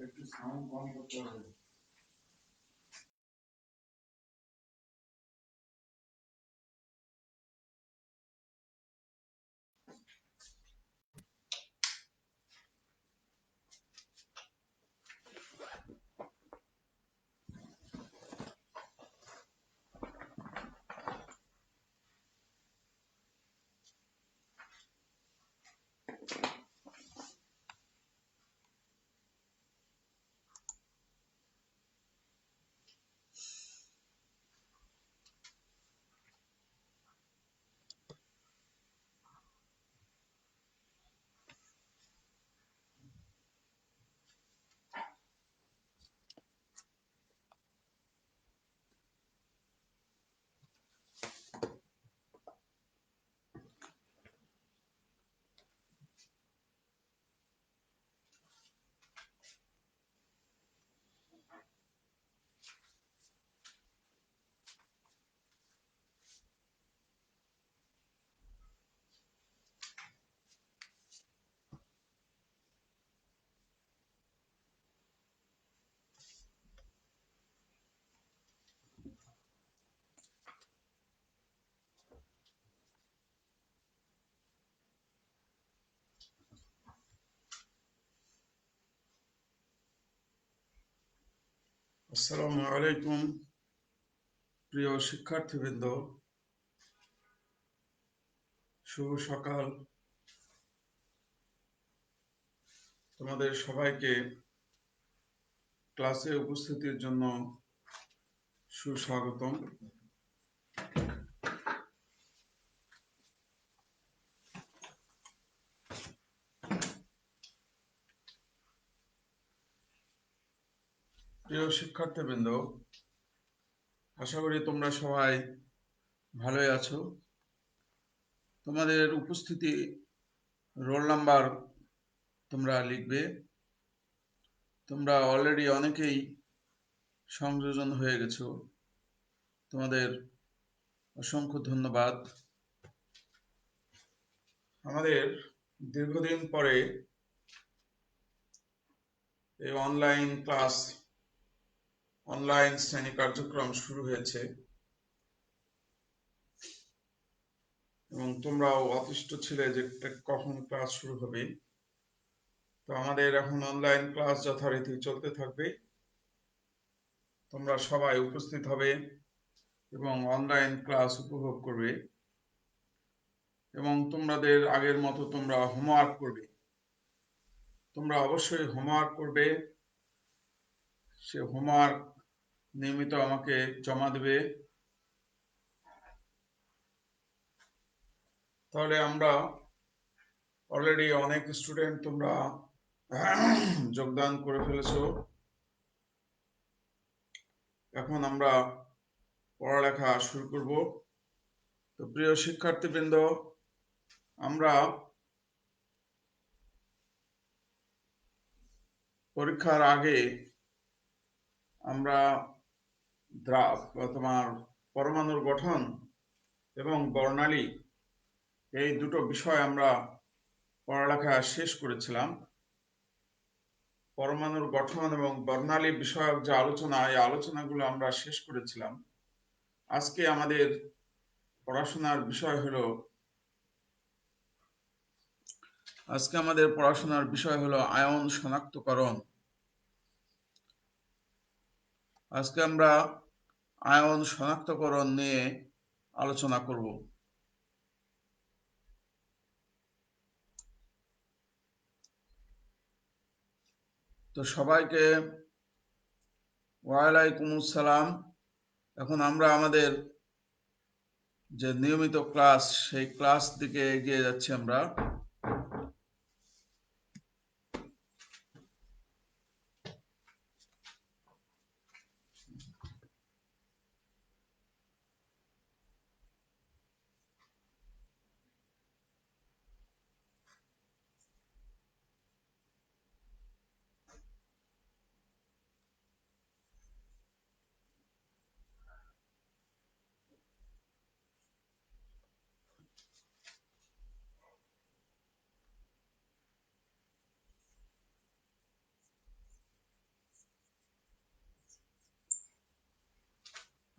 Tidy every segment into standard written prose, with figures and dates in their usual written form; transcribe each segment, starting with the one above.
একটু সাউন্ড কম করতে হবে। আসসালামু আলাইকুম প্রিয় শিক্ষার্থীবৃন্দ, শুভ সকাল। তোমাদের সবাইকে ক্লাসে উপস্থিতির জন্য সুস্বাগতম। প্রিয় শিক্ষার্থীবৃন্দ, আশা করি তোমরা সবাই ভালোই আছো। তোমাদের উপস্থিতি রোল নাম্বার তোমরা লিখবে। তোমরা অলরেডি অনেকেই সংযোজন হয়ে গেছো, তোমাদের অসংখ্য ধন্যবাদ। আমাদের দীর্ঘদিন পরে এই অনলাইন শ্রেণী কার্যক্রম শুরু হয়েছে এবং তোমরাও অতিষ্ঠ ছিলে যে কখন ক্লাস শুরু হবে। তো আমাদের এখন অনলাইন ক্লাস যথারীতি চলতে থাকবে। তোমরা সবাই উপস্থিত হবে এবং অনলাইন ক্লাস উপভোগ করবে এবং তোমাদের আগের মতো তোমরা হোমওয়ার্ক করবে। তোমরা অবশ্যই হোমওয়ার্ক করবে। সে হোমওয়ার্ক নিয়মিত আমাকে জমা দেবে। তাহলে আমরা অলরেডি অনেক স্টুডেন্ট তোমরা যোগদান করে ফেলেছো। এখন আমরা পড়ালেখা শুরু করব। তো প্রিয় শিক্ষার্থীবৃন্দ, আমরা পরীক্ষার আগে আমরা তোমার পরমাণুর গঠন এবং বর্ণালী এই দুটো বিষয় আমরা পড়ালেখা শেষ করেছিলাম। পরমাণুর গঠন এবং বর্ণালী বিষয়ক যে আলোচনা, এই আলোচনাগুলো আমরা শেষ করেছিলাম। আজকে আমাদের পড়াশোনার বিষয় হলো আয়ন শনাক্তকরণ। আজকে আমরা আয়ন শনাক্তকরণ নিয়ে আলোচনা করব। তো সবাইকে ওয়ালাইকুম আসসালাম। এখন আমরা আমাদের যে নিয়মিত ক্লাস, সেই ক্লাস দিকে এগিয়ে যাচ্ছি আমরা।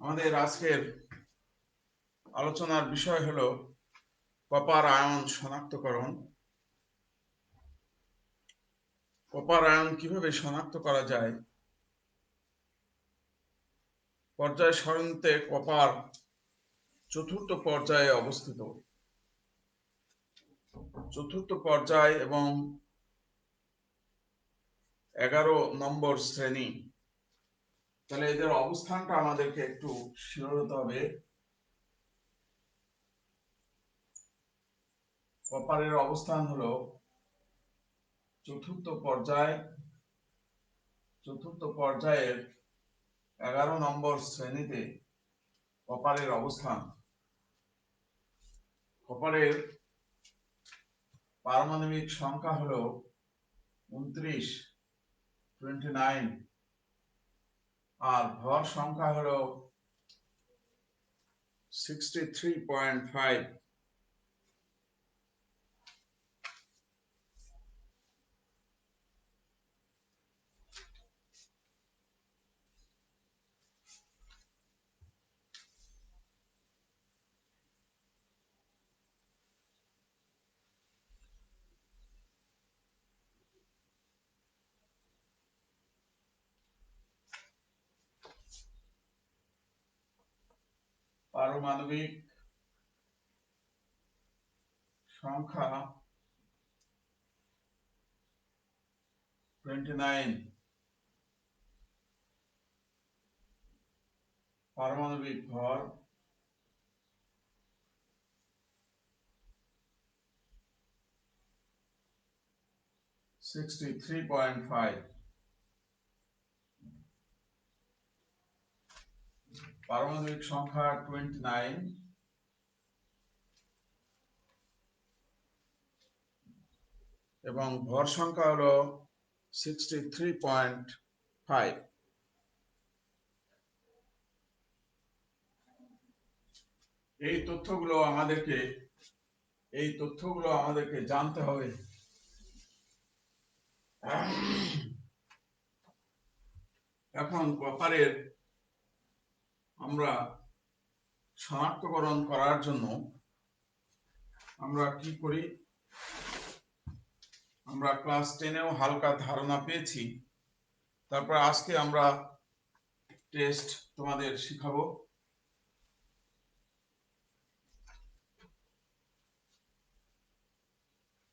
আমাদের আজকের আলোচনার বিষয় হলো কপার আয়ন শনাক্তকরণ। কপার আয়ন কিভাবে শনাক্ত করা যায়? পর্যায় সারণীতে কপার চতুর্থ পর্যায়ে অবস্থিত। চতুর্থ পর্যায় এবং 11 নম্বর শ্রেণী। তাহলে এদের অবস্থানটা আমাদেরকে একটু শিওর হতে হবে। কপারের অবস্থান হলো চতুর্থ পর্যায়ের 11 নম্বর শ্রেণীতে কপারের অবস্থান। কপারের পারমাণবিক সংখ্যা হলো 29 আর ভর সংখ্যা হলো 63.5। পারমাণবিক সংখ্যা 29, পারমাণবিক ভর 63.5। পারমাণবিক সংখ্যা 29 এবং ভর সংখ্যা হলো 63.5। এই তথ্যগুলো আমাদেরকে জানতে হবে। এখন কপারের আমরা শনাক্তকরণ করার জন্য আমরা কি করি? আমরা ক্লাস 10-এও হালকা ধারণা পেয়েছি। তারপর আজকে আমরা টেস্ট তোমাদের শিখাবো।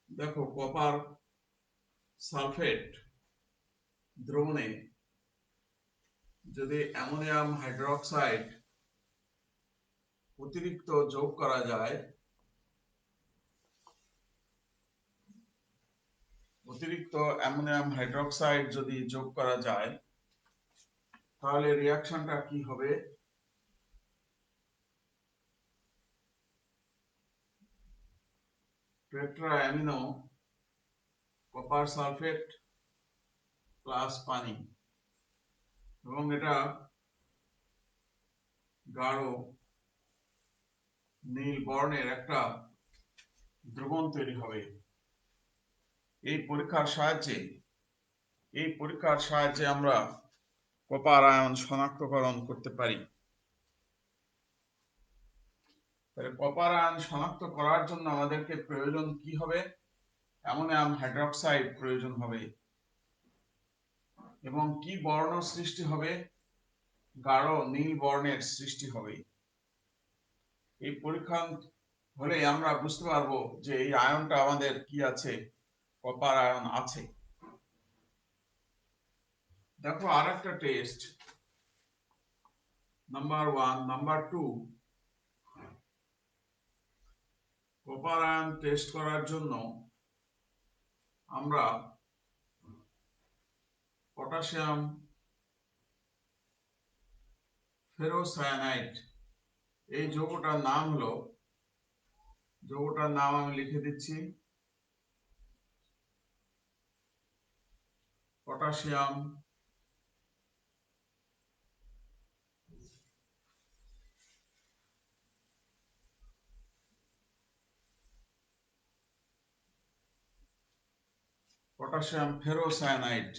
দেখো, কপার সালফেট দ্রবণে যদি অ্যামোনিয়াম হাইড্রোক্সাইড অতিরিক্ত যোগ করা যায়, অতিরিক্ত অ্যামোনিয়াম হাইড্রোক্সাইড যদি যোগ করা যায় তাহলে রিঅ্যাকশনটা কি হবে? Tetra amino copper sulphate plus পানি, এবং এটা গাঢ় নীল বর্ণের একটা দ্রবণ তৈরি হবে। এই পরীক্ষার সাহায্যে আমরা কপার আয়ন শনাক্তকরণ করতে পারি। তাহলে কপার আয়ন শনাক্ত করার জন্য আমাদেরকে প্রয়োজন কি হবে? অ্যামোনিয়াম হাইড্রোক্সাইড প্রয়োজন হবে। এবং কি বর্ণ সৃষ্টি হবে? গাঢ় নীল বর্ণের সৃষ্টি হবে। এই পরীক্ষা হলে আমরা বুঝতে পারবো যে এই আয়নটা আমাদের কি আছে, কপার আয়ন আছে। দেখো, আর একটা test, number 1, number 2। Copper ion test করার জন্য আমরা পটাশিয়াম ফেরোসায়ানাইড, এই যৌগটার নাম আমি লিখে দিচ্ছি, পটাশিয়াম ফেরোসায়ানাইড।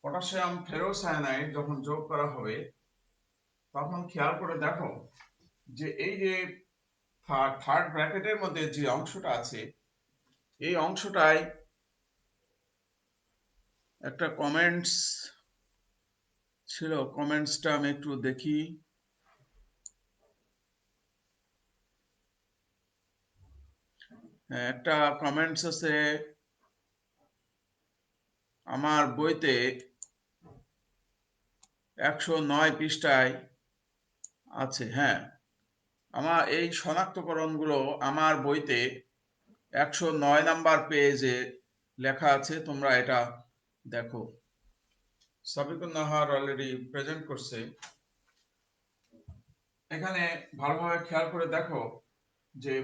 পটাশিয়াম ফেরোসায়ানাইড যখন যোগ করা হবে তখন খেয়াল করে দেখো যে এই যে থার্ড ব্র্যাকেটের মধ্যে যে অংশটা আছে এই অংশটায় একটা কমেন্টস ছিল, কমেন্টসটা আমি একটু দেখি। একটা কমেন্টস আছে আমার বইতে 109 পৃষ্ঠায় আছে। হ্যাঁ, আমার এই শনাক্তকরণগুলো আমার বইতে 109 নাম্বার পেজে লেখা আছে, তোমরা এটা দেখো। সাবিকুন নাহার অলরেডি প্রেজেন্ট করছে। এখানে ভালোভাবে খেয়াল করে দেখো যে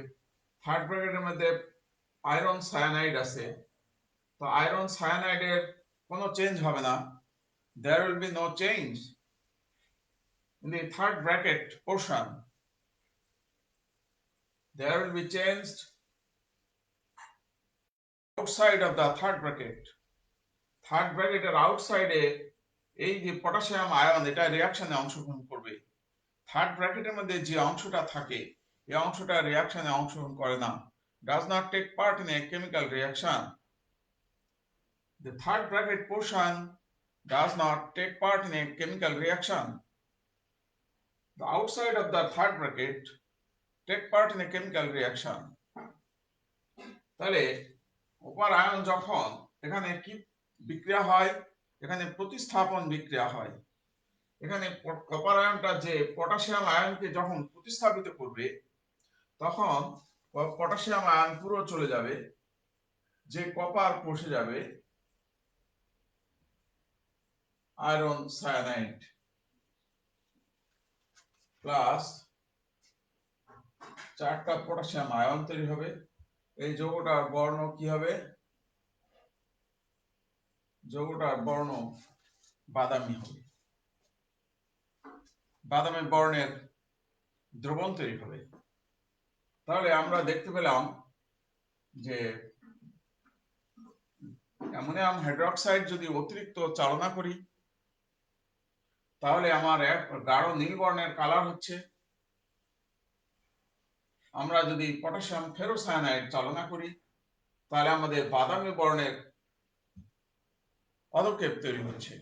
থার্ড ব্র্যাকেটের মধ্যে আয়রন সায়ানাইড আছে। তো আয়রন সায়ানাইডের কোনো চেঞ্জ হবে না, there will be no change in the third bracket portion. There will be changed outside of the third bracket. Third ব্র্যাকেটের আউটসাইডে এই যে পটাশিয়াম আয়ন এটা রিঅ্যাকশনে অংশগ্রহণ করবে। থার্ড ব্র্যাকেটের মধ্যে যে অংশটা থাকে এই অংশটা রিঅ্যাকশনে অংশগ্রহণ করে না, does not take part in a chemical reaction. The third bracket portion does not take part in a chemical reaction. The outside of the third bracket take part in a chemical reaction. তাহলে copper ion যখন এখানে কি বিক্রিয়া হয়, এখানে প্রতিস্থাপন বিক্রিয়া হয়। এখানে কপার আয়নটা যে পটাশিয়াম আয়নকে যখন প্রতিস্থাপিত করবে তখন পটাশিয়াম আয়ন পুরো চলে যাবে, যে কপার বসে যাবে আয়রন সায়ানাইড প্লাস 4টা পটাশিয়াম আয়ন তৈরি হবে। এই যৌগটার বর্ণ কি হবে? যৌগটার বর্ণ বাদামি হবে, বাদামি বর্ণের দ্রবণ তৈরি হবে। তাহলে আমরা দেখতে পেলাম যে অ্যামোনিয়াম হাইড্রোক্সাইড যদি অতিরিক্ত চালনা করি তাহলে আমার এক গাঢ় নীল বর্ণের কালার হচ্ছে। আমরা যদি পটাশিয়াম ফেরোসায়ানাইড চালনা করি তাহলে আমাদের বাদামি বর্ণের পদক্ষেপ তৈরি হচ্ছে।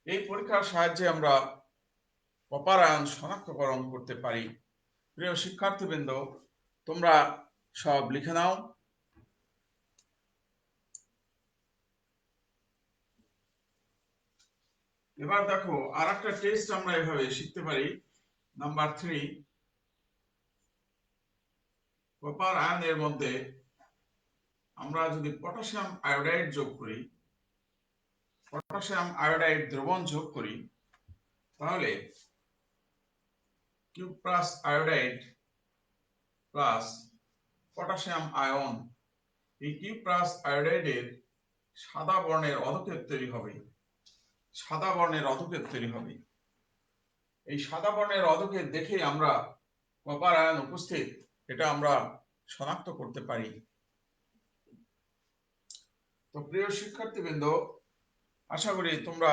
এই পরীক্ষার সাহায্যে আমরা কপার আয়ন শনাক্তকরণ করতে পারি। প্রিয় শিক্ষার্থীবৃন্দ, তোমরা সব লিখে নাও। এবার দেখো আর একটা টেস্ট আমরা এভাবে শিখতে পারি। নাম্বার 3, কপার আয়নের মধ্যে আমরা যদি পটাশিয়াম আয়োডাইড যোগ করি, পটাশিয়াম আয়োডাইড দ্রবণ যোগ করি তাহলে cuprous iodide plus potassium ion, এই কিউপ্রাস আয়োডাইডের সাদা বর্ণের অধক্ষেপ তৈরি হবে। সাদা বর্ণের অধক্ষেপ তৈরি হবে। এই সাদা বর্ণের অধক্ষেপ দেখে আমরা কপার আয়ন উপস্থিত এটা আমরা শনাক্ত করতে পারি। তো প্রিয় শিক্ষার্থীবৃন্দ, আশা করি তোমরা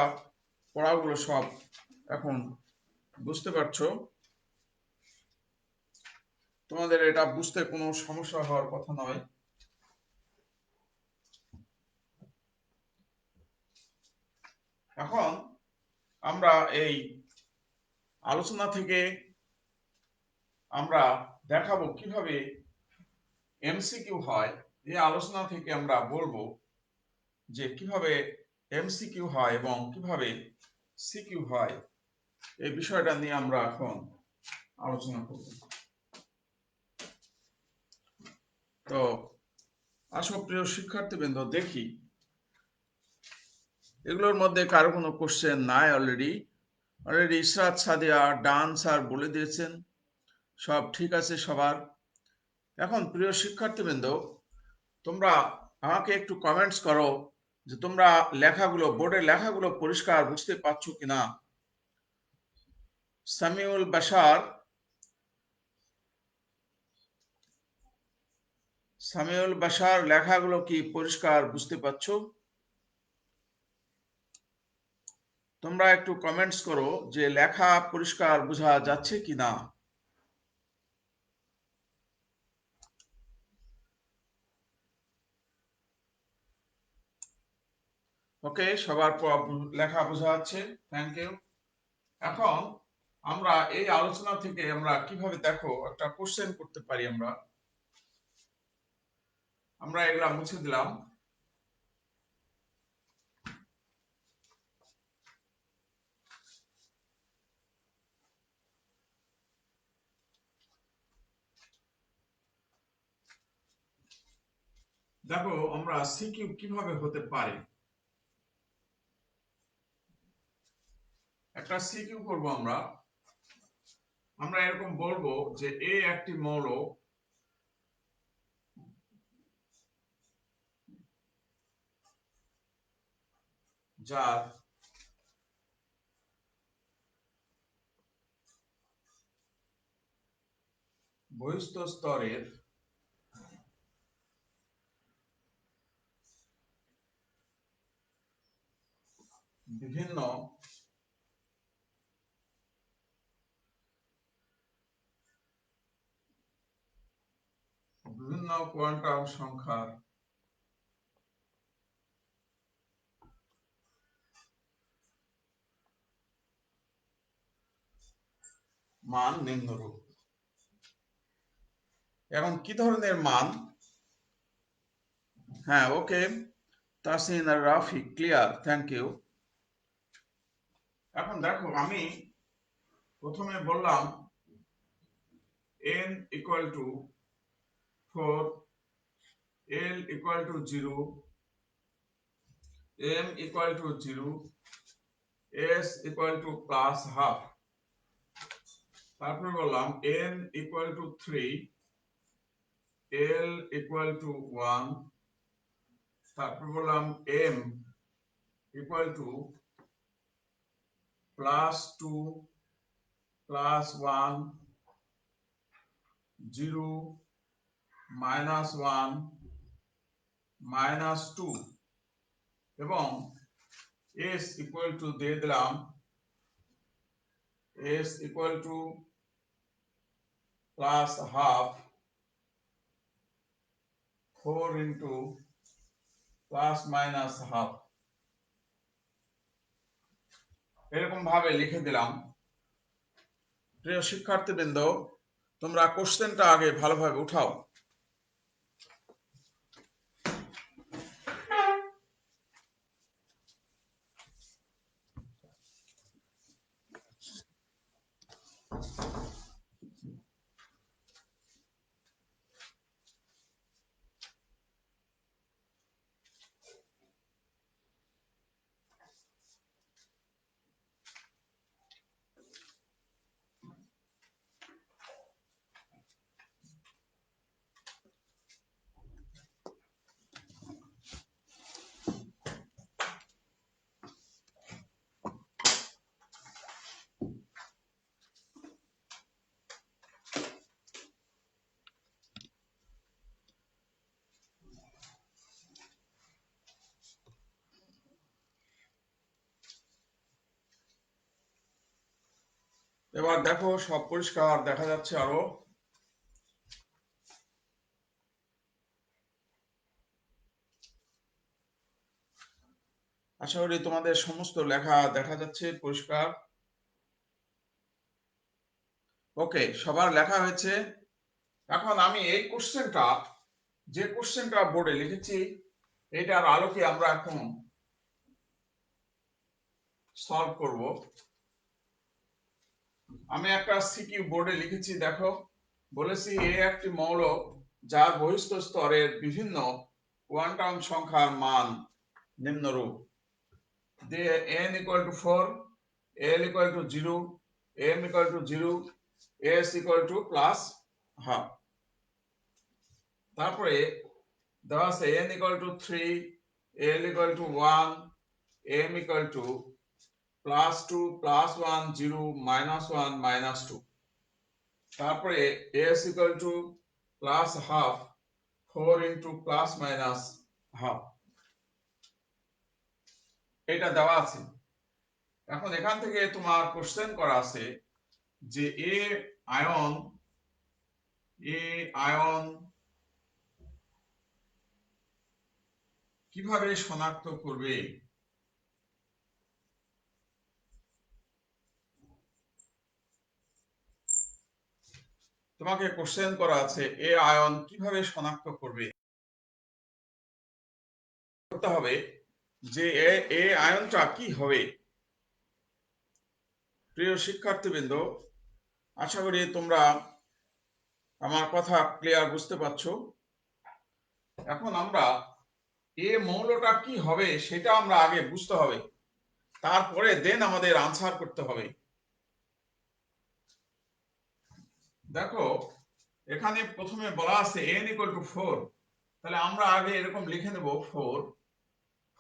পড়াগুলো সব এখন বুঝতে পারছো। তোমাদের এটা বুঝতে কোনো সমস্যা হওয়ার কথা নয়। এখন আমরা এই আলোচনা থেকে আমরা দেখাবো কিভাবে এমসিকিউ হয়। এই আলোচনা থেকে আমরা বলবো যে কিভাবে এমসিকিউ হয় এবং কিভাবে সিকিউ হয়, এই বিষয়টা নিয়ে আমরা এখন আলোচনা করব। তো আসো প্রিয় শিক্ষার্থীবৃন্দ, দেখি এগুলোর মধ্যে কারো কোনো কোশ্চেন নাই। Already Israt Sadia done sir বলে দিয়েছেন, সব ঠিক আছে সবার। এখন প্রিয় শিক্ষার্থীবৃন্দ, তোমরা আমাকে একটু কমেন্টস করো যে তোমরা লেখাগুলো, বোর্ডের লেখাগুলো পরিষ্কার বুঝতে পারছো কিনা। সামিউল বাশার লেখাগুলো কি পরিষ্কার বুঝতে পারছো? তোমরা একটু কমেন্টস করো যে লেখা পরিষ্কার বোঝা যাচ্ছে কি না। ওকে, সবার লেখা বোঝা যাচ্ছে, থ্যাংক ইউ। এখন আমরা এই আলোচনা থেকে আমরা কিভাবে দেখো একটা কোশ্চেন করতে পারি। আমরা এগুলা মুছে দিলাম। দেখো আমরা সিকিউ কিভাবে হতে পারে। একটা সিকিউ করব আমরা। আমরা এরকম বলবো যে এ একটি মৌল যার বহিস্থ স্তরের বিভিন্ন বিভিন্ন কোয়ান্টাম সংখ্যার মান নিম্নরূপ। এখন কি ধরনের মান? হ্যাঁ, ওকে, তাসিন আর রাফি ক্লিয়ার, থ্যাংক ইউ। এখন দেখো আমি প্রথমে বললাম n equal to 4, l equal to 0, m equal to 0, s equal to plus half। তারপরে বললাম n equal to 3, l equal to 1, তারপর বললাম m equal to plus 2, plus 1, 0, minus 1, minus 2, এবং s equal to দিয়ে দিলাম s equal to plus half 4 into plus minus half, এরকম ভাবে লিখে দিলাম। প্রিয় শিক্ষার্থীবৃন্দ, তোমরা কোশ্চেনটা আগে ভালোভাবে উঠাও। এবার দেখো সব পরিষ্কার দেখা যাচ্ছে আরো। আশা করি তোমাদের সমস্ত লেখা দেখা যাচ্ছে পরিষ্কার। ওকে, সবার লেখা হয়েছে। এখন আমি এই কোশ্চেনটা, যে কোশ্চেনটা বোর্ডে লিখেছি, এটার আলোকে আমরা এখন সলভ করব। আমি একটা সিকিউ বোর্ডে লিখেছি, দেখো বলেছি এ একটি মৌল যার বহিস্থ স্তরের বিভিন্ন কোয়ান্টাম সংখ্যার মান নিম্নরূপ। দিয়ে n equal to 4, l equal to 0, m equal to 0, s equal to plus half। তারপরে দেওয়া আছে n equal to 3, l equal to 1, m equal to plus 2, plus 1, 0, minus 1, minus 2। তারপরে s equal to plus half 4 into plus minus half, এটা দেওয়া আছে। এখন এখান থেকে তোমার কোশ্চেন করা আছে যে এ আয়ন কিভাবে শনাক্ত করবে? তোমাকে কোশ্চেন করা আছে এ আয়ন কিভাবে শনাক্ত করবে। করতে হবে যে এ আয়নটা কি হবে। প্রিয় শিক্ষার্থীবৃন্দ, আশা করি তোমরা আমার কথা ক্লিয়ার বুঝতে পারছো। এখন আমরা এ মৌলটা কি হবে সেটা আমরা আগে বুঝতে হবে, তারপরে দেন আমাদের আনসার করতে হবে। দেখো এখানে প্রথমে বলা আছে n = 4, তাহলে আমরা আগে এরকম লিখে নেব 4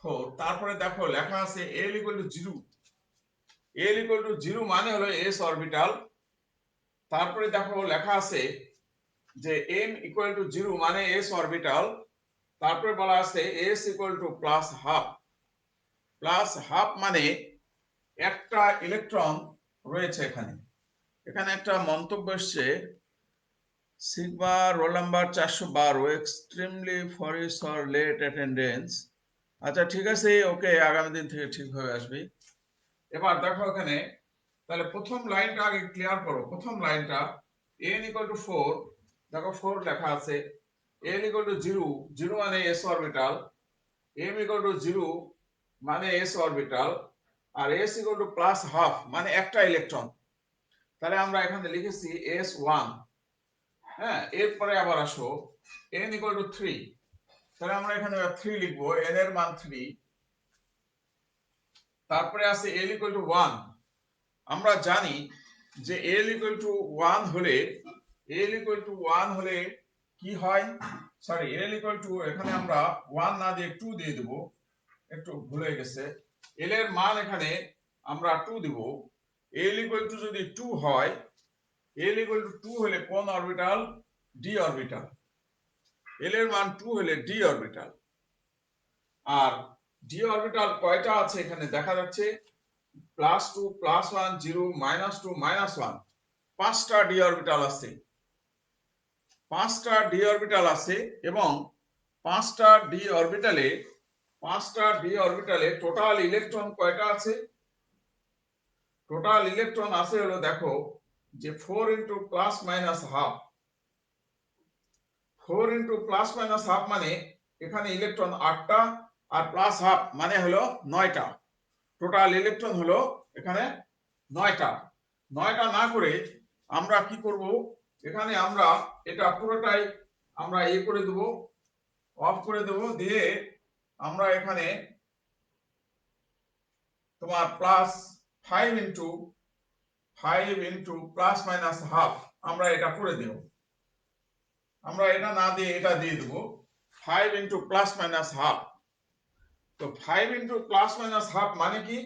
4। তারপরে দেখো লেখা আছে l = 0। l = 0 মানে হলো s অরবিটাল। তারপরে দেখো লেখা আছে যে m = 0 মানে s অরবিটাল। তারপরে বলা আছে s = +½ +½ মানে একটা ইলেকট্রন রয়েছে এখানে। এখানে একটা মন্তব্য এসছে, সিগমা রোল নাম্বার 412, এক্সট্রিমলি ফরিস অর লেট অ্যাটেন্ডেন্স। আচ্ছা ঠিক আছে, ওকে, আগামী দিন থেকে ঠিকভাবে আসবে। এবার দেখো এখানে, তাহলে প্রথম লাইনটা আগে ক্লিয়ার করো। প্রথম লাইনটা n = 4, দেখো 4 লেখা আছে। l = 0, 0 মানে s অরবিটাল। m = 0 মানে s অরবিটাল। আর s = +½ মানে একটা ইলেকট্রন। তাহলে আমরা এখানে লিখেছি s1। হ্যাঁ, এরপরে আবার আসো n = 3, তাহলে আমরা এখানে 3 লিখবো, n এর মান 3। তারপরে আছে l = 1। আমরা জানি যে l = 1 হলে কি হয়, সরি l = এখানে আমরা 1 না দিয়ে 2 দিয়ে দেব, একটু ভুল হয়ে গেছে। l এর মান এখানে আমরা 2 দেব। l = যদি 2 হয়, l = 2 হলে কোন অরবিটাল? d orbital. l এর মান 2 হলে d অরবিটাল। আর d অরবিটাল কয়টা আছে এখানে দেখা যাচ্ছে, +2 +1 0 -2 -1, 5টা d অরবিটাল আছে। 5টা d অরবিটাল আছে এবং 5টা d অরবিটালে টোটাল ইলেকট্রন কয়টা আছে? টোটাল ইলেকট্রন আছে হলো, দেখো যে 4 × ±½ 4 × ±½ মানে এখানে ইলেকট্রন 8টা, আর +½ মানে হলো 9টা। টোটাল ইলেকট্রন হলো এখানে 9টা। 9টা না করে আমরা কি করব, এখানে আমরা এটা পুরোটাই আমরা করে দেব, অফ করে দেব। দিয়ে আমরা এখানে তোমার +5 × ±½ আমরা এটা করে দেব। আমরা এটা না দিয়ে এটা দিয়ে দেব, 5 × ±½ তো 5 × ±½ মানে কি?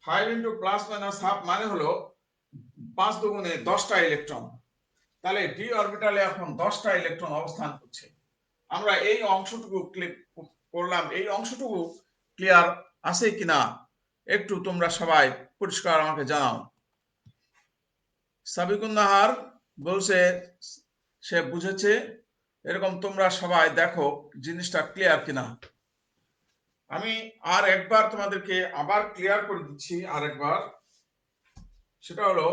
5 × ±½ মানে হলো 5 দুগুণে 10টা ইলেকট্রন। তাহলে ডি অরবিটালে এখন 10টা ইলেকট্রন অবস্থান করছে। আমরা এই অংশটুকু ক্লিক করলাম, এই অংশটুকু ক্লিয়ার আছে কিনা একটু তোমরা সবাই পরিষ্কার আমাকে জানাও। সাবিকুন নাহার বলছে সে বুঝেছে, এরকম তোমরা সবাই দেখো জিনিসটা ক্লিয়ার কিনা। আমি আর একবার তোমাদেরকে আবার ক্লিয়ার করে দিচ্ছি আরেকবার। সেটা হলো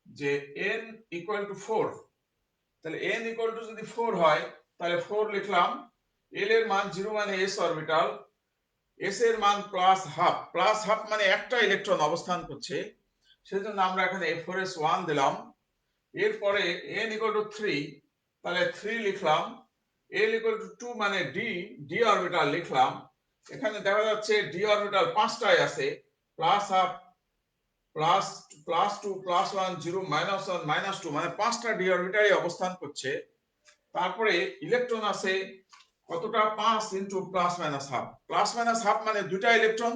যে n = 4, তাহলে n = যদি 4 হয় তাহলে 4 লিখলাম। l এর মান 0 মানে s অরবিটাল। s এর মান +½ +½ মানে একটা ইলেকট্রন অবস্থান করছে, সেজন্য আমরা এখানে f4s1 দিলাম। এরপরে n = 3, তাহলে 3 লিখলাম। l = 2 মানে d অরবিটাল লিখলাম। এখানে দেখা যাচ্ছে d অরবিটাল 5টাই আছে, +½ +2 +1 0 -1 -2 মানে 5টা d অরবিটালই অবস্থান করছে। তারপরে ইলেকট্রন আছে কতটা? 5 × ±½ মানে দুইটা ইলেকট্রন,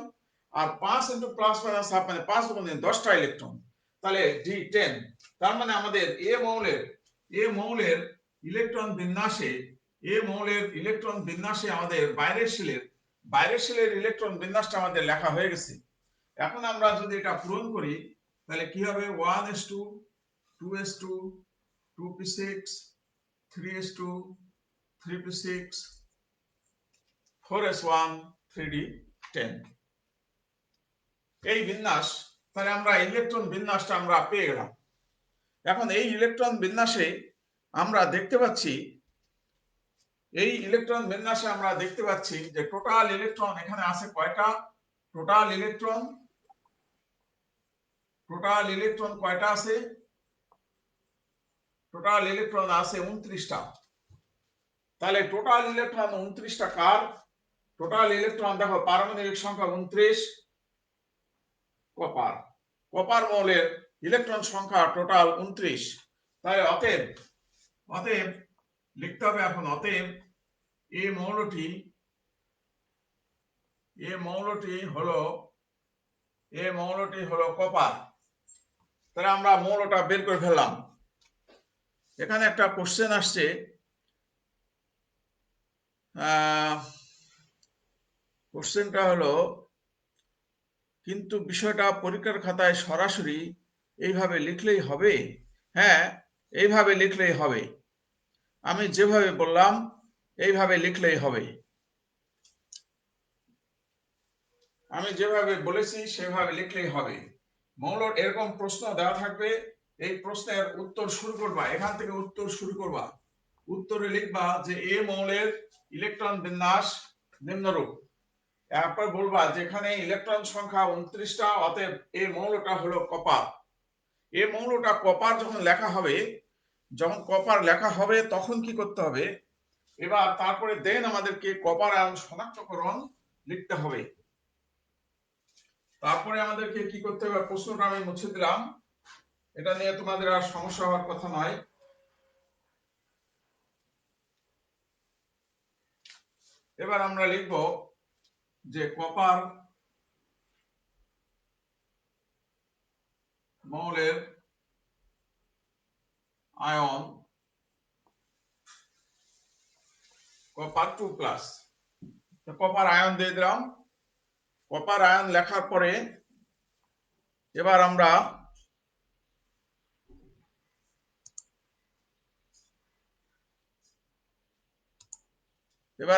আর 5 × ±½ মানে 5 দুগুণে 10টা ইলেকট্রন, তাহলে d10। তার মানে আমাদের মৌলের ইলেকট্রন বিন্যাসে আমাদের বাইরের শেলের ইলেকট্রন বিন্যাসটা আমাদের লেখা হয়ে গেছে। এখন আমরা যদি এটা পূরণ করি তাহলে কি হবে 1:2, 2:2, 2p6, 3:2, 3p6, 4s1, 3d10। এই বিন্যাস, তাহলে আমরা ইলেকট্রন বিন্যাসটা আমরা পেয়ে গেলাম। এখন এই ইলেকট্রন বিন্যাসে আমরা দেখতে পাচ্ছি যে টোটাল ইলেকট্রন এখানে আছে কয়টা? টোটাল ইলেকট্রন কয়টা আছে? টোটাল ইলেকট্রন আছে 29টা। তাহলে টোটাল ইলেকট্রন 29টা কার? টোটাল ইলেকট্রন দেখো, পারমাণবিক সংখ্যা 29, কপার মৌলের ইলেকট্রন সংখ্যা টোটাল 29। তাই অতএব লিখতে হবে এখন, অতএব এই মৌলটি হলো কপার। তাহলে আমরা মৌলটা বের করে ফেললাম। এখানে একটা কোশ্চেন আসছে, কোশ্চেনটা হলো, কিন্তু বিষয়টা পরীক্ষার খাতায় সরাসরি এইভাবে লিখলেই হবে? হ্যাঁ, এইভাবে লিখলেই হবে। আমি যেভাবে বললাম এইভাবে লিখলেই হবে। আমি যেভাবে বলেছি সেভাবে লিখলেই হবে। মৌলর এরকম প্রশ্ন দেওয়া থাকবে, এই প্রশ্নের উত্তর শুরু করবা, এখান থেকে উত্তর শুরু করবা। উত্তরে লিখবা যে এ মৌলের ইলেকট্রন বিন্যাস নিম্নরূপ। এরপর বলবা যেখানে ইলেকট্রন সংখ্যা 29টা, অতএব এই মৌলটা হলো কপার। এই মৌলটা কপার যখন লেখা হবে তখন কি করতে হবে? এবার তারপরে দেন আমাদেরকে কপার আয়ন শনাক্তকরণ লিখতে হবে। তারপরে আমাদেরকে কি করতে হবে? প্রশ্নটা আমি মুছে দিলাম, এটা নিয়ে তোমাদের আর সমস্যা হওয়ার কথা নয়। এবার আমরা লিখব যে কপার মৌলের আয়ন কপার 2+। কপার আয়ন দিয়ে দিলাম। কপার আয়ন লেখার পরে এবার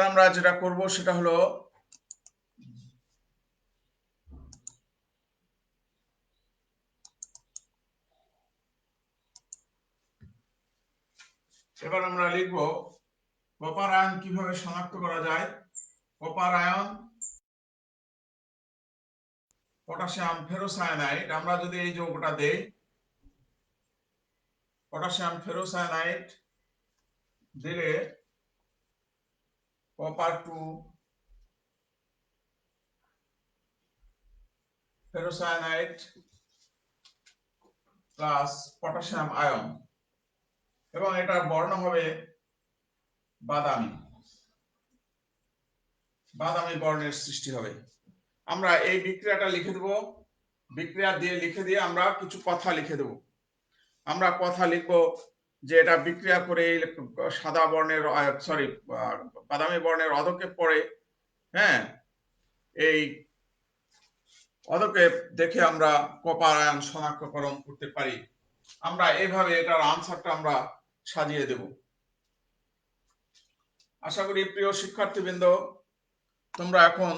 আমরা যেটা করব সেটা হলো এবার আমরা লিখব কপার আয়ন কিভাবে শনাক্ত করা যায়। কপার আয়ন পটাশিয়াম ফেরোসায়ানাইড, আমরা যদি এই যৌগটা দেই, পটাশিয়াম ফেরোসায়ানাইড দিলে copper 2 ferrocyanide plus potassium ion, এবং এটার বর্ণ হবে বাদামি বর্ণের সৃষ্টি হবে। আমরা এই বিক্রিয়াটা লিখে দেব, বিক্রিয়া দিয়ে লিখে আমরা কিছু কথা লিখে দেব। আমরা কথা লিখব যে এটা বিক্রিয়া করে সাদা বর্ণের বাদামি বর্ণের অধক্ষেপ পড়ে। হ্যাঁ, এই অধক্ষেপ দেখে আমরা কপার আয়ন শনাক্তকরণ করতে পারি। আমরা এইভাবে এটার আনসারটা আমরা সাজিয়ে দেব। আশা করি প্রিয় শিক্ষার্থীবৃন্দ, তোমরা এখন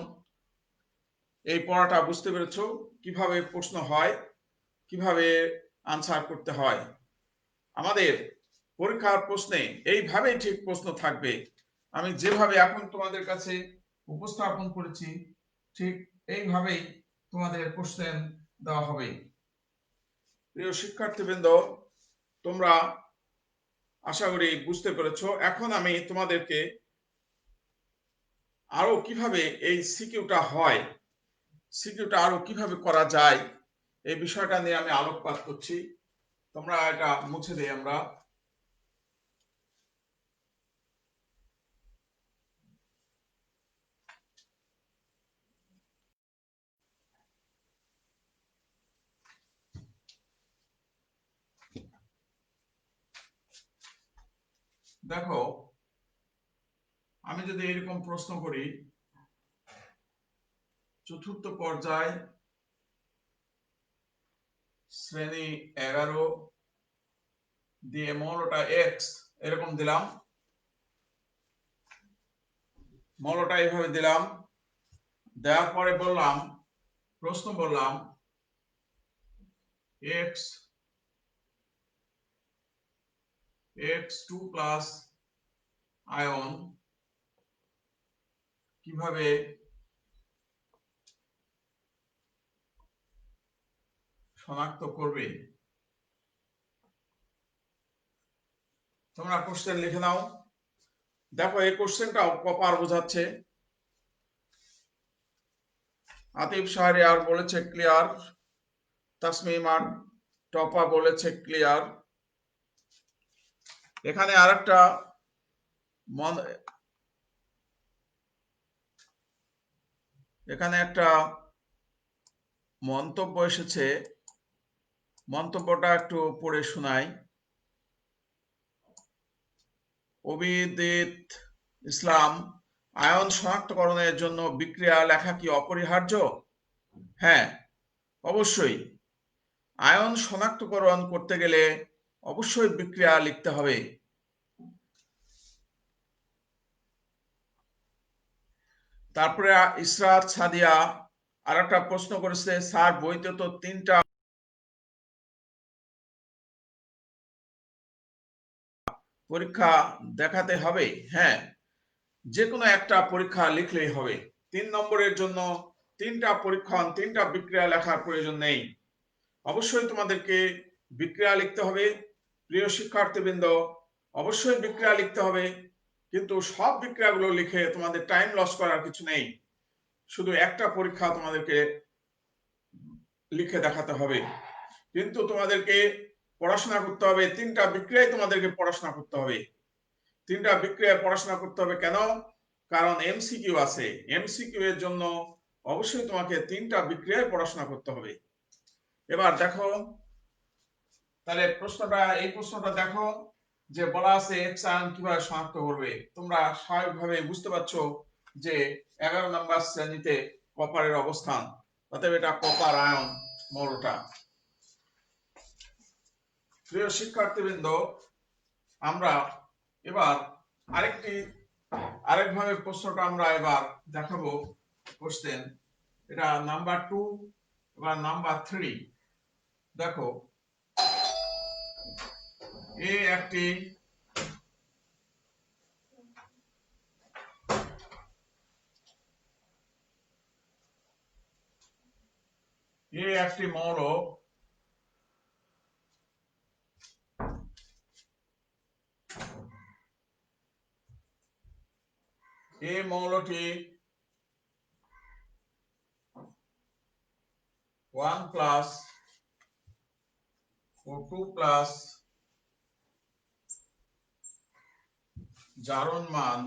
এই পড়াটা বুঝতে পেরেছো, কিভাবে প্রশ্ন হয়, কিভাবে আনসার করতে হয়। আমাদের পরীক্ষার প্রশ্নে এইভাবেই ঠিক প্রশ্ন থাকবে। আমি যেভাবে এখন তোমাদের কাছে উপস্থাপন করেছি ঠিক এইভাবেই তোমাদের কোশ্চেন দেওয়া হবে। প্রিয় শিক্ষার্থীবৃন্দ, তোমরা আশা করি বুঝতে পেরেছো। এখন আমি তোমাদেরকে আরো কিভাবে এই সিকিউটা হয়, সিকিউটা আরো কিভাবে করা যায়, এই বিষয়টা নিয়ে আমি আলোকপাত করছি। তোমরা এটা মুছে দেই। আমরা দেখো, আমি যদি এরকম প্রশ্ন করি, চতুর্থ পর্যায় শ্রেণী 11 দিয়ে মৌলটা এক্স এরকম দিলাম, মৌলটা এইভাবে দিলাম, দেওয়ার পরে বললাম, প্রশ্ন বললাম এক্স টু প্লাস আয়ন কিভাবে শনাক্ত করবে। তোমরা কোশ্চেন লিখে নাও। দেখো এই কোশ্চেনটা কপার বোঝাচ্ছে। আতিফ শাহরিয়ার বলেছে ক্লিয়ার, তাসমিমান টপা বলেছে ক্লিয়ার। এখানে আরেকটা এখানে একটা মন্তব্য এসেছে, মন্তব্যটা একটু পড়ে শোনাই। অবিদিত ইসলাম, আয়ন শনাক্তকরণের জন্য বিক্রিয়া লেখা কি অপরিহার্য? হ্যাঁ, অবশ্যই। আয়ন শনাক্তকরণ করতে গেলে অবশ্যই বিক্রিয়া লিখতে হবে। তারপরে ইসরাত সাদিয়া আর একটা প্রশ্ন করেছে, স্যার বইতে তো 3টা পরীক্ষা দেখাতে হবে। হ্যাঁ, যে কোনো একটা পরীক্ষা লিখলেই হবে। 3 নম্বরের জন্য 3টা পরীক্ষণ 3টা বিক্রিয়া লেখার প্রয়োজন নেই। অবশ্যই তোমাদেরকে বিক্রিয়া লিখতে হবে। প্রিয় শিক্ষার্থীবৃন্দ, অবশ্যই বিক্রিয়া লিখতে হবে, কিন্তু সব বিক্রিয়াগুলো লিখে তোমাদের টাইম লস করার কিছু নেই। শুধু একটা পরীক্ষা তোমাদেরকে লিখে দেখাতে হবে, কিন্তু তোমাদেরকে পড়াশোনা করতে হবে। 3টা বিক্রিয়ায় তোমাদেরকে পড়াশোনা করতে হবে। 3টা বিক্রিয়ায় পড়াশোনা করতে হবে কেন? কারণ এমসিকিউ আছে। এমসিকিউ এর জন্য অবশ্যই তোমাকে 3টা বিক্রিয়ায় পড়াশোনা করতে হবে। এবার দেখো, তাহলে এই প্রশ্নটা দেখো, যে বলা আছে এক্স আয়ন কিভাবে শনাক্ত করবে। তোমরা স্বাভাবিকভাবে বুঝতে পারছো যে 11 নম্বর শ্রেণীতে কপারের অবস্থান, অতএব এটা কপার আয়ন মৌলটা। প্রিয় শিক্ষার্থীবৃন্দ, আমরা এবার আরেকভাবে প্রশ্নটা আমরা এবার দেখাবো কোশ্চেন। এটা নাম্বার 2 এবার নাম্বার 3। দেখো, একটি মৌল, মৌলটি 1 প্লাস ও 2 প্লাস জারণ মান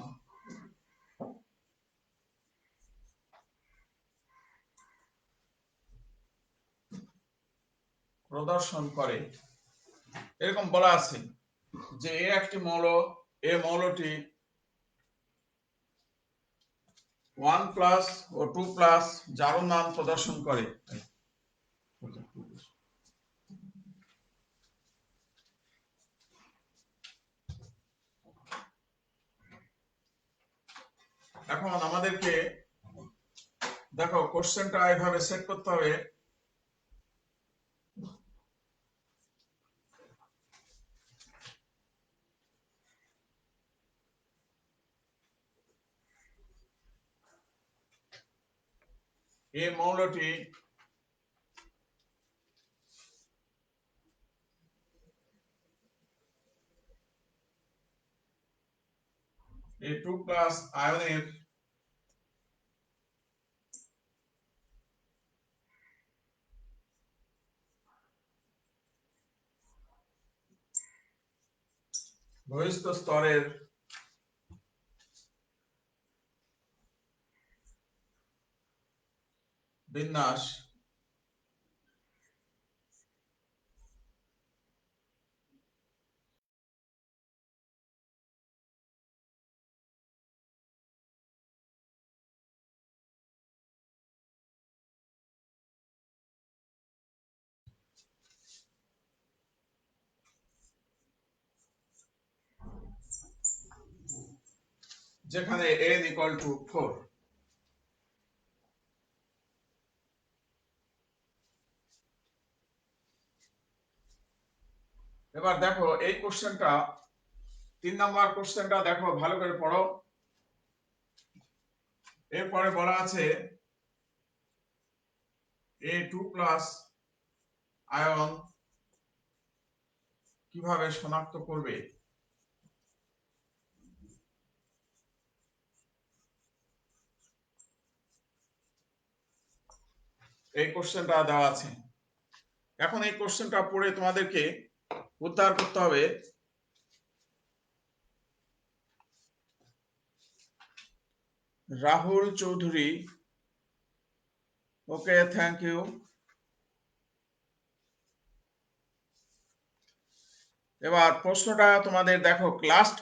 প্রদর্শন করে। এরকম বলা আছে যে একটি মৌল, মৌলটি 1 প্লাস ও 2 প্লাস জারণ মান প্রদর্শন করে। এখন আমাদেরকে দেখো কোশ্চেনটা এইভাবে সেট করতে হবে। মৌলটি এই 2 প্লাস আয়নের বহিস্থ স্তরের বিন্যাস যেখানে n equal to 4। এবার দেখো এই কোশ্চেনটা 3 নম্বর কোশ্চেনটা দেখো ভালো করে পড়ো। এরপরে বলা আছে A2 প্লাস আয়ন কিভাবে শনাক্ত করবে। এই কোশ্চেনটা দেওয়া আছে। এখন এই কোশ্চেনটা পড়ে তোমাদেরকে উদ্ধার করতে হবে। রাহুল চৌধুরী, ওকে, থ্যাংক ইউ। এবার প্রশ্নটা তোমাদের দেখো, লাস্ট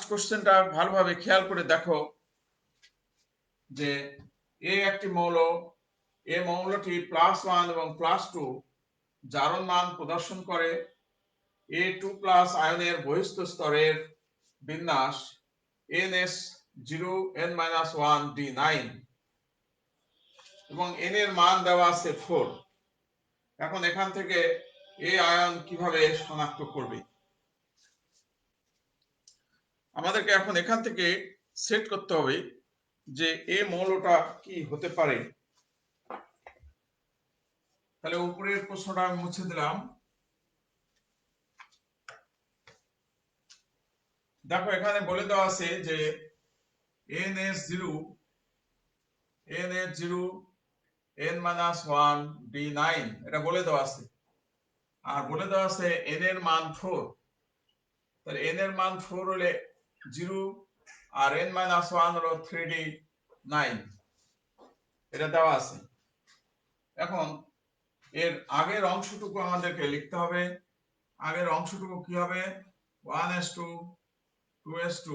কোশ্চেনটা ভালোভাবে খেয়াল করে দেখো যে এ একটি মৌল, এ মৌলটি +1 এবং +2 জারণ মান প্রদর্শন করে। A2 প্লাস আয়নের বহিস্থ স্তরের বিন্যাস NS0N-1D9 এবং n এর মান দেওয়া আছে 4। এখন এখান থেকে এই আয়ন কিভাবে শনাক্ত করবে, আমাদেরকে এখন এখান থেকে সেট করতে হবে যে এই মৌলটা কি হতে পারে। তাহলে উপরের প্রশ্নটা আমি মুছে দিলাম। দেখো এখানে বলে দেওয়া আছে যে NS0N-1D9 এটা বলে দেওয়া আছে, আর বলে দেওয়া আছে n এর মান 4। তাহলে n এর মান 4 হলে 0 আর n-1 হলো 3D9, এটা দেওয়া আছে। এখন এর আগের অংশটুকু আমাদেরকে লিখতে হবে। আগের অংশটুকু কি হবে? 1s2 2s2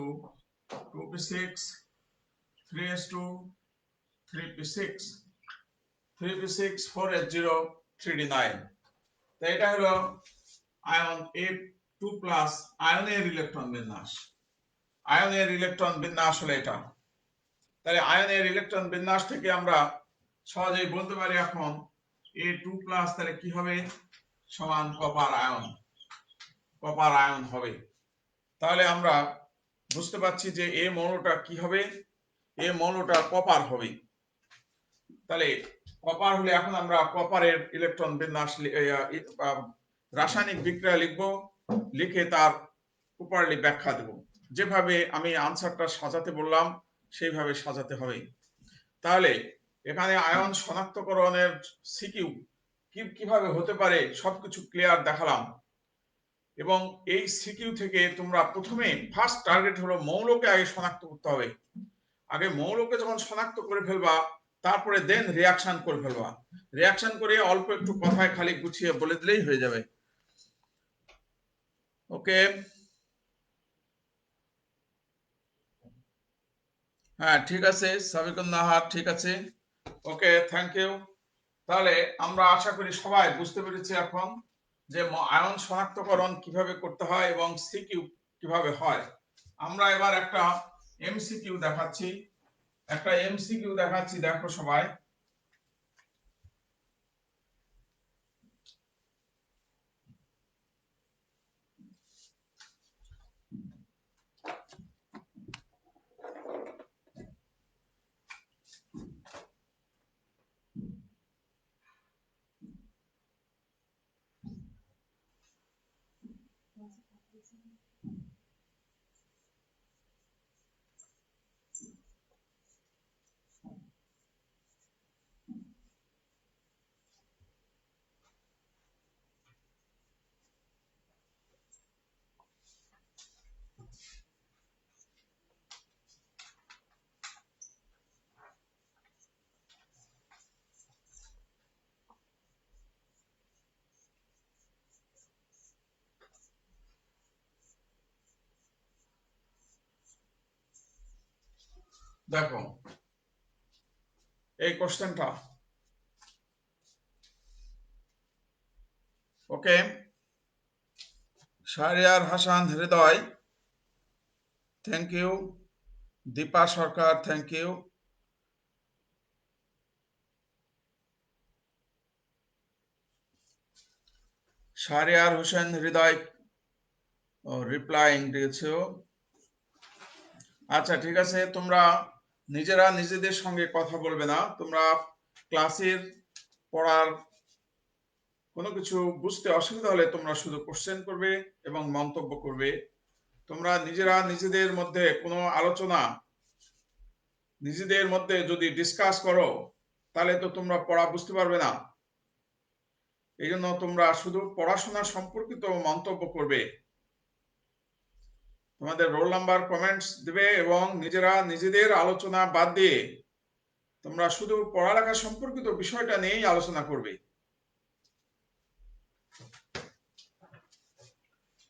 2p6 3s2 3p6 3p6 4s0 3d9। তো এটা হলো আয়ন A2 প্লাস আয়নের ইলেকট্রন বিন্যাস। আয়নের ইলেকট্রন বিন্যাস হলো এটা। তাহলে আয়নের ইলেকট্রন বিন্যাস থেকে আমরা সহজেই বলতে পারি এখন A2 প্লাস তাহলে কি হবে? সমান কপার আয়ন হবে। তাহলে আমরা বুঝতে পারছি যে এই মৌলটা কি হবে? এই মৌলটা কপার হবে। তাহলে কপার হলে এখন আমরা কপারের ইলেকট্রন বিন্যাস রাসায়নিক বিক্রিয়া লিখব, লিখে তার প্রপারলি ব্যাখ্যা দেব। যেভাবে আমি আনসারটা সাজাতে বললাম সেইভাবে সাজাতে হবে। তাহলে এখানে আয়ন শনাক্তকরণের সিকিউ কিভাবে হতে পারে সবকিছু ক্লিয়ার দেখালাম। এবং এই সিকিউ থেকে তোমরা প্রথমে ফার্স্ট টার্গেট হলো মৌলকে আগে শনাক্ত করতে হবে। আগে মৌলকে যখন শনাক্ত করে ফেলবা তারপরে দেন রিয়াকশন করে ফেলবা। রিয়াকশন করে অল্প একটু কথায় খালি গুছিয়ে বলে দিলেই হয়ে যাবে। ওকে, হ্যাঁ ঠিক আছে, সাবিকুন নাহার, ঠিক আছে, ওকে, থ্যাংক ইউ। তাহলে আমরা আশা করি সবাই বুঝতে পেরেছি এখন যে আয়ন শনাক্তকরণ কিভাবে করতে হয় এবং সিকিউ কিভাবে হয়। আমরা এবার একটা এমসিকিউ দেখাচ্ছি, দেখো সবাই। দেখো এই কোশ্চেনটা, okay, Shahriar Hasan Hridoy, thank you. Dipa Sarkar, thank you. Shahriar Hossain Hridoy replying দিয়েছো। আচ্ছা ঠিক আছে, তোমরা নিজেরা নিজেদের সঙ্গে কথা বলবে না, তোমরা ক্লাসের পড়ার কোনো কিছু বুঝতে অসুবিধা হলে তোমরা শুধু কোশ্চেন করবে এবং মন্তব্য করবে। তোমরা নিজেরা নিজেদের মধ্যে কোনো আলোচনা নিজেদের মধ্যে যদি ডিসকাস করো তাহলে তো তোমরা পড়া বুঝতে পারবে না। এই জন্য তোমরা শুধু পড়াশোনা সম্পর্কিত মন্তব্য করবে, তোমাদের রোল নাম্বার কমেন্টস দেবে এবং নিজেরা নিজেদের আলোচনা বাদ দিয়ে তোমরা শুধু পড়ালেখা সম্পর্কিত বিষয়টা নিয়েই আলোচনা করবে।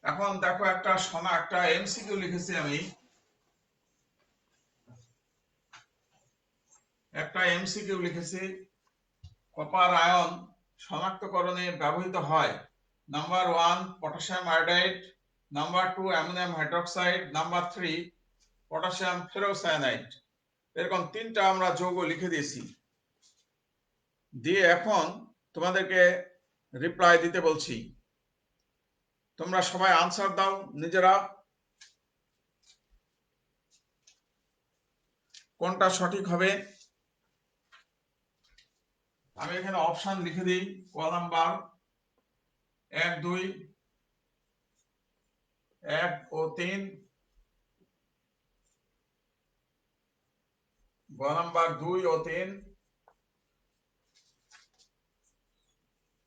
এখন দেখো একটা এমসিকিউ লিখেছি আমি, কপার আয়ন শনাক্তকরণে ব্যবহৃত হয়। Number 1 potassium iodide, number 2 ammonium hydroxide, number 3 potassium ferrocyanide. এরকম তিনটা আমরা যৌগ লিখে দিয়েছি, দিয়ে এখন তোমাদেরকে রিপ্লাই দিতে বলছি। তোমরা সবাই আনসার দাও নিজেরা, কোনটা সঠিক হবে। আমি এখানে অপশন লিখে দিই, ক নাম্বার 1, 2, 1 ও 3, গ নাম্বার 2 ও 3,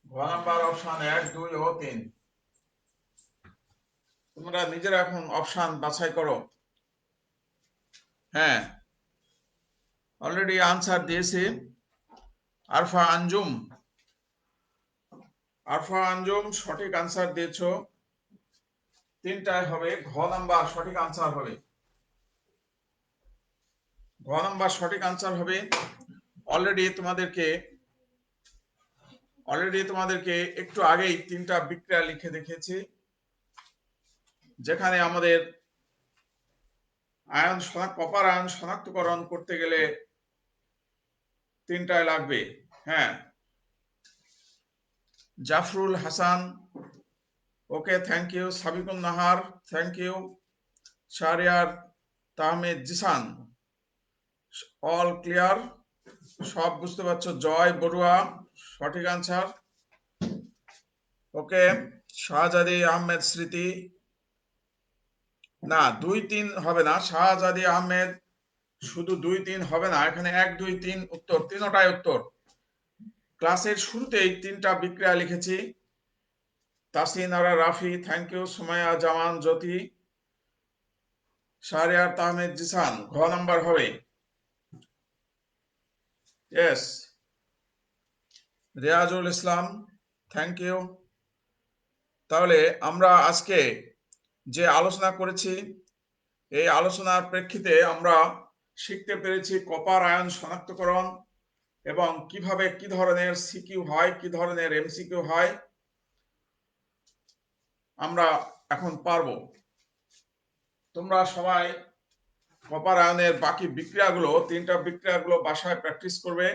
ঘ নাম্বার অপশন 1, 2 ও 3। তোমরা নিজেরা এখন অপশন বাছাই করো। হ্যাঁ, অলরেডি আনসার দিয়েছে আরফা আঞ্জুম সঠিক আনসার দিয়েছো। তিনটায় হবে, ঘ নাম্বার সঠিক আনসার হবে। ঘ নাম্বার সঠিক আনসার হবে। অলরেডি তোমাদেরকে একটু আগেই তিনটা বিক্রিয়া লিখে দেখেছি, যেখানে আমাদের কপার আয়ন শনাক্তকরণ করতে গেলে তিনটায় লাগবে। হ্যাঁ, Jafrul Hasan, okay, thank you. Sabikun Nahar, thank you. Shahriar Tahmed Jisan, all clear, সব বুঝতে পারছো। জয় বড়ুয়া, সঠিক আনসার। ওকে, শাহজাদি আহমেদ স্মৃতি, না 2, 3 হবে না, শাহজাদি আহমেদ শুধু 2, 3 হবে না, এখানে 1, 2, 3 উত্তর, তিনটাই উত্তর। ক্লাসের শুরুতেই তিনটা বিক্রিয়া লিখেছি। Tasin Ara Rafi, thank you. সুমাইয়া জামান জ্যোতি, শাহরিয়ার তাহমেদ জিসান, ঘ নাম্বার হবে। Yes, Riazul Islam, thank you. তাহলে আমরা আজকে যে আলোচনা করেছি, এই আলোচনার প্রেক্ষিতে আমরা শিখতে পেরেছি কপার আয়ন শনাক্তকরণ এবং কিভাবে কি ধরনের সিকিউ হয়, কি ধরনের এমসিকিউ হয়, আমরা এখন পারবো। তোমরা সবাই কপার আয়নের বাকি বিক্রিয়াগুলো, তিনটা বিক্রিয়াগুলো বাসায় প্র্যাকটিস করবে,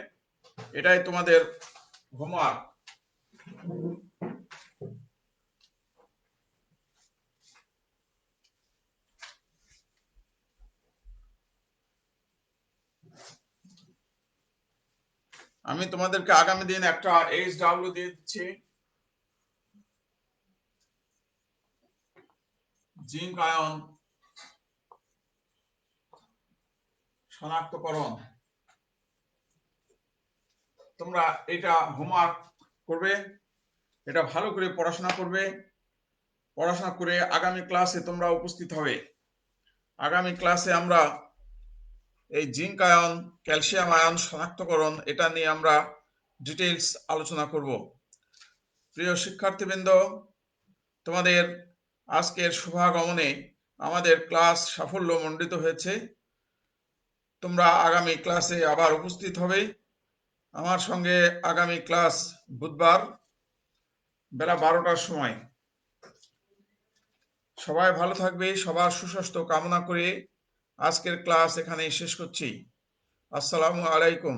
এটাই তোমাদের হোমওয়ার্ক। আমি তোমাদেরকে আগামী দিন একটা HW দিয়ে দিচ্ছি, জিঙ্ক আয়ন শনাক্তকরণ। তোমরা এটা হোমওয়ার্ক করবে, এটা ভালো করে পড়াশোনা করবে, পড়াশোনা করে আগামী ক্লাসে তোমরা উপস্থিত হবে। আগামী ক্লাসে আমরা এই জিঙ্ক আয়ন, ক্যালসিয়াম আয়ন শনাক্তকরণ, এটা নিয়ে আমরা ডিটেইলস আলোচনা করব। প্রিয় শিক্ষার্থীবৃন্দ, তোমাদের আজকের শুভাগমনে আমাদের ক্লাস সাফল্যমণ্ডিত হয়েছে। তোমরা আগামী ক্লাসে আবার উপস্থিত হবে। আমার সঙ্গে আগামী ক্লাস বুধবার বেলা 12টার সময়। সবাই ভালো থাকবে, সবার সুস্বাস্থ্য কামনা করে আজকের ক্লাস এখানেই শেষ করছি। আসসালামু আলাইকুম।